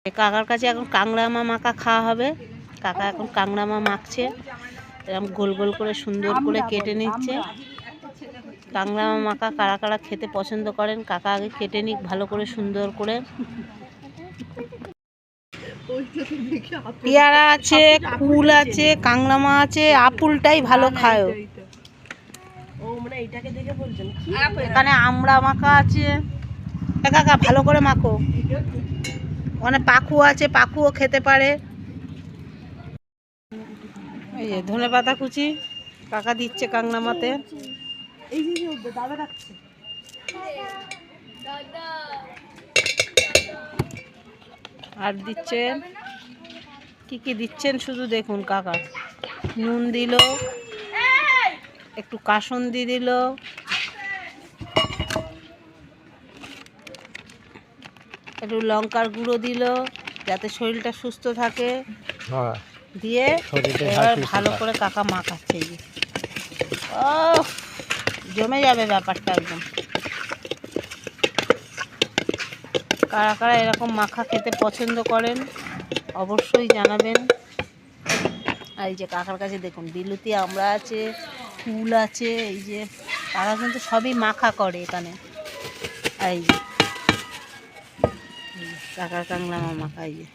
কাকার কাছে এখন কাংড়া মা মাখা খাওয়া হবে। কাকা এখন কাংড়া মা মাখছে, এরকম গোল গোল করে সুন্দর করে কেটে নিচ্ছে। কাংড়া মা মাখা কারা কারা খেতে পছন্দ করেন, কাকা আগে কেটে নিক ভালো করে সুন্দর করে। পেয়ারা আছে, কুল আছে, কাংড়া মা আছে, আপুলটাই ভালো খায়। এখানে আমড়া মাখা আছে। কাকা ভালো করে মাখো। অনেক পাখু আছে, পাখুও খেতে পারে। এই যে ধনে পাতা কুচি কাকা দিচ্ছে কাংড়া মাতে। আর দিচ্ছেন কি কি দিচ্ছেন শুধু দেখুন কাকা। নুন দিল, একটু কাসুন্দি দিল, একটু লঙ্কার গুঁড়ো দিল যাতে শরীরটা সুস্থ থাকে। দিয়ে এবার ভালো করে কাকা মাখাচ্ছে। ও জমে যাবে ব্যাপারটা একদম। কারা কারা এরকম মাখা খেতে পছন্দ করেন অবশ্যই জানাবেন। আর এই যে কাকার কাছে দেখুন বিলুতি আমড়া আছে, কুল আছে। এই যে তারা কিন্তু সবই মাখা করে এখানে। আর এই যে কাকার কাংড়া মা মাখা। এই যে